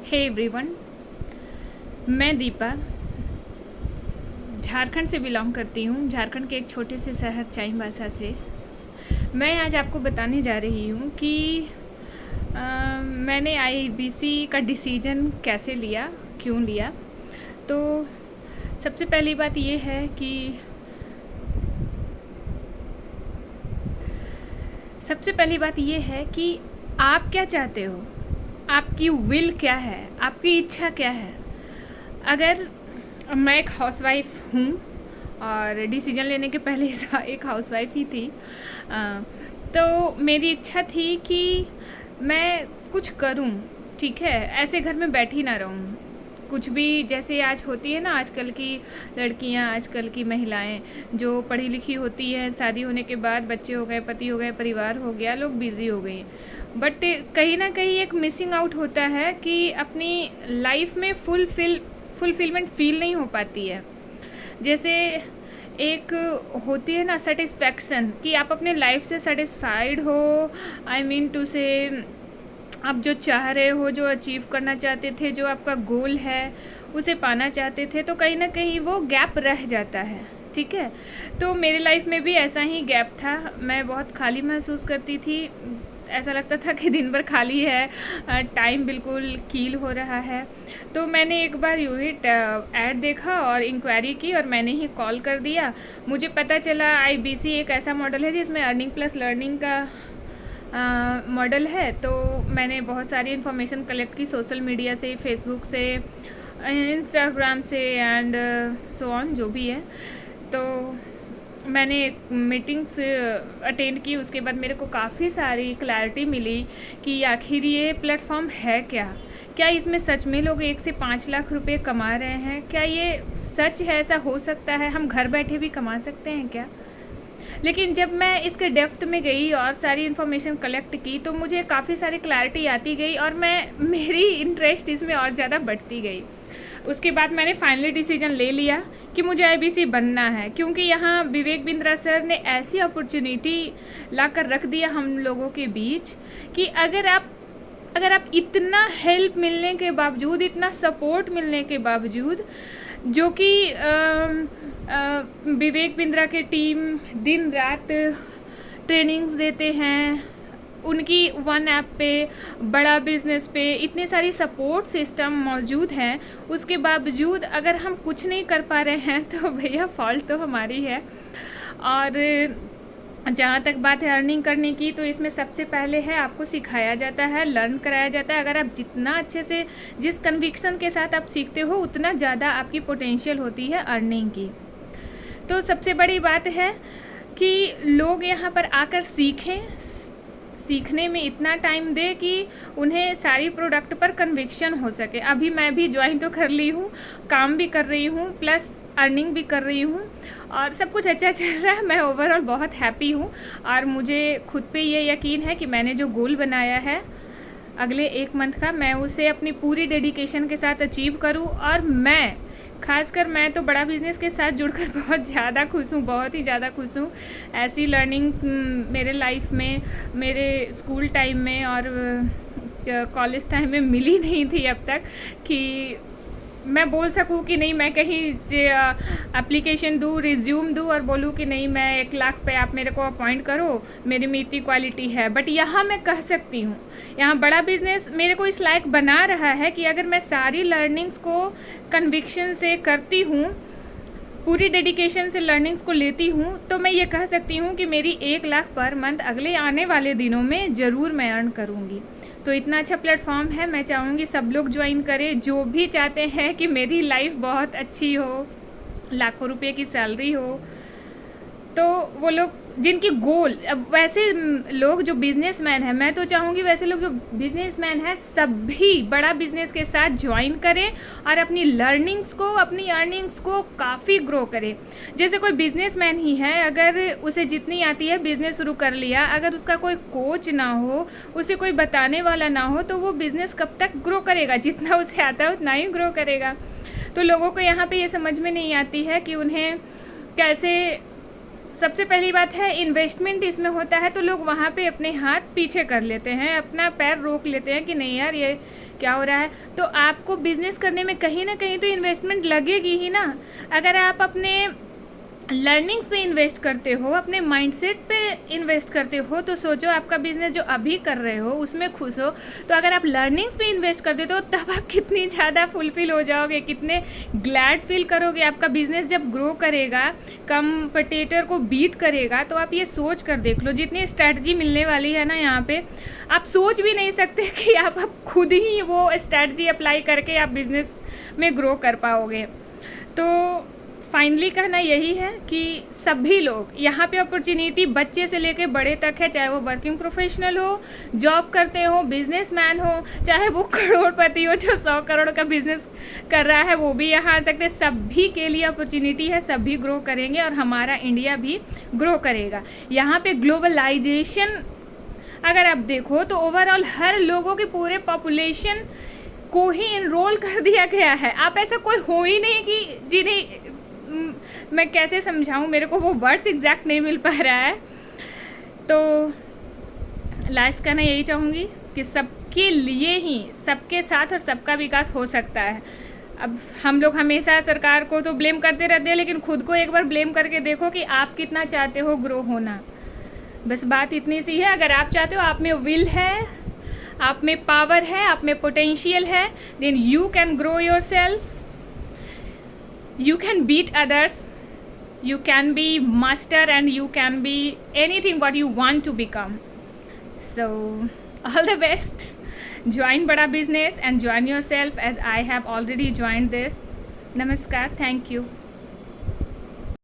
Hey everyone, मैं दीपा झारखंड से belong करती हूँ। झारखंड के एक छोटे से शहर चाईबासा से मैं आज आपको बताने जा रही हूँ कि मैंने आईबीसी का डिसीजन कैसे लिया, क्यों लिया। तो सबसे पहली बात ये है कि आप क्या चाहते हो, आपकी विल क्या है, आपकी इच्छा क्या है। अगर मैं एक हाउसवाइफ हूँ और डिसीजन लेने के पहले एक हाउसवाइफ ही थी, तो मेरी इच्छा थी कि मैं कुछ करूँ, ठीक है, ऐसे घर में बैठी ना रहूँ। कुछ भी जैसे आज होती है ना, आजकल की लड़कियां, आजकल की महिलाएं जो पढ़ी लिखी होती हैं, शादी होने के बाद बच्चे हो गए, पति हो गए, परिवार हो गया, लोग बिजी हो गए, बट कहीं ना कहीं एक मिसिंग आउट होता है कि अपनी लाइफ में फुलफिलमेंट फील नहीं हो पाती है। जैसे एक होती है ना सेटिस्फैक्शन, कि आप अपने लाइफ से सेटिस्फाइड हो। आई मीन टू से आप जो चाह रहे हो, जो अचीव करना चाहते थे, जो आपका गोल है उसे पाना चाहते थे, तो कहीं ना कहीं वो गैप रह जाता है, ठीक है। तो मेरे लाइफ में भी ऐसा ही गैप था। मैं बहुत खाली महसूस करती थी, ऐसा लगता था कि दिन भर खाली है, टाइम बिल्कुल कील हो रहा है। तो मैंने एक बार यूँ ही ऐड देखा और इंक्वायरी की और मैंने ही कॉल कर दिया। मुझे पता चला आईबीसी एक ऐसा मॉडल है जिसमें अर्निंग प्लस लर्निंग का मॉडल है। तो मैंने बहुत सारी इन्फॉर्मेशन कलेक्ट की सोशल मीडिया से, फेसबुक से, इंस्टाग्राम से एंड सो ऑन, जो भी है। तो मैंने मीटिंग्स अटेंड की। उसके बाद मेरे को काफ़ी सारी क्लैरिटी मिली कि आखिर ये प्लेटफॉर्म है क्या इसमें सच में लोग 1 से 5 लाख रुपए कमा रहे हैं, क्या ये सच है, ऐसा हो सकता है, हम घर बैठे भी कमा सकते हैं क्या। लेकिन जब मैं इसके डेप्थ में गई और सारी इन्फॉर्मेशन कलेक्ट की तो मुझे काफ़ी सारी क्लैरिटी आती गई और मेरी इंटरेस्ट इसमें और ज़्यादा बढ़ती गई। उसके बाद मैंने फाइनली डिसीजन ले लिया कि मुझे आईबीसी बनना है, क्योंकि यहाँ विवेक बिंद्रा सर ने ऐसी अपॉर्चुनिटी ला कर रख दिया हम लोगों के बीच कि अगर आप इतना हेल्प मिलने के बावजूद, इतना सपोर्ट मिलने के बावजूद, जो कि विवेक बिंद्रा के टीम दिन रात ट्रेनिंग्स देते हैं, उनकी वन ऐप पे, बड़ा बिजनेस पे इतने सारी सपोर्ट सिस्टम मौजूद हैं, उसके बावजूद अगर हम कुछ नहीं कर पा रहे हैं तो भैया फॉल्ट तो हमारी है। और जहाँ तक बात है अर्निंग करने की, तो इसमें सबसे पहले है आपको सिखाया जाता है, लर्न कराया जाता है। अगर आप जितना अच्छे से, जिस कन्विक्शन के साथ आप सीखते हो, उतना ज़्यादा आपकी पोटेंशियल होती है अर्निंग की। तो सबसे बड़ी बात है कि लोग यहाँ पर आकर सीखने में इतना टाइम दे कि उन्हें सारी प्रोडक्ट पर कन्विक्शन हो सके। अभी मैं भी ज्वाइन तो कर ली हूँ, काम भी कर रही हूँ, प्लस अर्निंग भी कर रही हूँ और सब कुछ अच्छा चल रहा है। मैं ओवरऑल बहुत हैप्पी हूँ और मुझे खुद पे ये यकीन है कि मैंने जो गोल बनाया है अगले 1 मंथ का, मैं उसे अपनी पूरी डेडिकेशन के साथ अचीव करूँ। और खासकर मैं तो बड़ा बिज़नेस के साथ जुड़कर बहुत ज़्यादा खुश हूँ, बहुत ही ज़्यादा खुश हूँ। ऐसी लर्निंग मेरे लाइफ में, मेरे स्कूल टाइम में और कॉलेज टाइम में मिली नहीं थी अब तक, कि मैं बोल सकूँ कि नहीं, मैं कहीं एप्लीकेशन दूँ, रिज्यूम दूँ और बोलूँ कि नहीं, मैं 1 लाख पे आप मेरे को अपॉइंट करो, मेरे में इतनी क्वालिटी है। बट यहाँ मैं कह सकती हूँ, यहाँ बड़ा बिजनेस मेरे को इस लायक बना रहा है कि अगर मैं सारी लर्निंग्स को कन्विक्शन से करती हूँ, पूरी डेडिकेशन से लर्निंग्स को लेती हूँ, तो मैं ये कह सकती हूँ कि मेरी 1 लाख पर मंथ अगले आने वाले दिनों में ज़रूर मैं अर्न करूँगी। तो इतना अच्छा प्लेटफॉर्म है, मैं चाहूँगी सब लोग ज्वाइन करें, जो भी चाहते हैं कि मेरी लाइफ बहुत अच्छी हो, लाखों रुपए की सैलरी हो। तो वो लोग जिनकी गोल, अब वैसे लोग जो बिजनेसमैन हैं, मैं तो चाहूँगी वैसे लोग जो बिजनेसमैन हैं सभी बड़ा बिजनेस के साथ ज्वाइन करें और अपनी लर्निंग्स को, अपनी अर्निंग्स को काफ़ी ग्रो करें। जैसे कोई बिजनेसमैन ही है, अगर उसे जितनी आती है बिज़नेस शुरू कर लिया, अगर उसका कोई कोच ना हो, उसे कोई बताने वाला ना हो, तो वो बिज़नेस कब तक ग्रो करेगा। जितना उसे आता है उतना ही ग्रो करेगा। तो लोगों को यहाँ पे ये समझ में नहीं आती है कि उन्हें कैसे, सबसे पहली बात है इन्वेस्टमेंट इसमें होता है, तो लोग वहाँ पे अपने हाथ पीछे कर लेते हैं, अपना पैर रोक लेते हैं कि नहीं यार, क्या हो रहा है। तो आपको बिजनेस करने में कहीं ना कहीं तो इन्वेस्टमेंट लगेगी ही ना। अगर आप अपने लर्निंग्स पे इन्वेस्ट करते हो, अपने माइंडसेट पे इन्वेस्ट करते हो, तो सोचो आपका बिजनेस जो अभी कर रहे हो उसमें खुश हो, तो अगर आप लर्निंग्स पे इन्वेस्ट कर देते हो तब आप कितनी ज़्यादा फुलफिल हो जाओगे, कितने ग्लैड फील करोगे। आपका बिजनेस जब ग्रो करेगा, कंपटीटर को बीट करेगा, तो आप ये सोच कर देख लो, जितनी स्ट्रैटेजी मिलने वाली है ना यहाँ पे, आप सोच भी नहीं सकते कि आप खुद ही वो स्ट्रैटेजी अप्लाई करके आप बिजनेस में ग्रो कर पाओगे। तो फाइनली कहना यही है कि सभी लोग यहाँ पे अपॉर्चुनिटी बच्चे से लेके बड़े तक है, चाहे वो वर्किंग प्रोफेशनल हो, जॉब करते हो, बिजनेसमैन हो, चाहे वो करोड़पति हो जो 100 करोड़ का बिजनेस कर रहा है, वो भी यहाँ आ सकते हैं। सभी के लिए अपॉर्चुनिटी है, सभी ग्रो करेंगे और हमारा इंडिया भी ग्रो करेगा। यहाँ पे ग्लोबलाइजेशन अगर आप देखो तो ओवरऑल हर लोगों के पूरे पॉपुलेशन को ही इनरोल कर दिया गया है। आप ऐसा कोई हो ही नहीं कि जिन्हें मैं कैसे समझाऊं, मेरे को वो वर्ड्स एग्जैक्ट नहीं मिल पा रहा है। तो लास्ट कहना यही चाहूँगी कि सबके लिए ही, सबके साथ और सबका विकास हो सकता है। अब हम लोग हमेशा सरकार को तो ब्लेम करते रहते हैं, लेकिन खुद को एक बार ब्लेम करके देखो कि आप कितना चाहते हो ग्रो होना। बस बात इतनी सी है, अगर आप चाहते हो, आप में विल है, आप में पावर है, आप में पोटेंशियल है, then you can grow yourself, you can beat others, you can be master, and you can be anything what you want to become. So all the best, join bada business and join yourself as I have already joined this. Namaskar, thank you.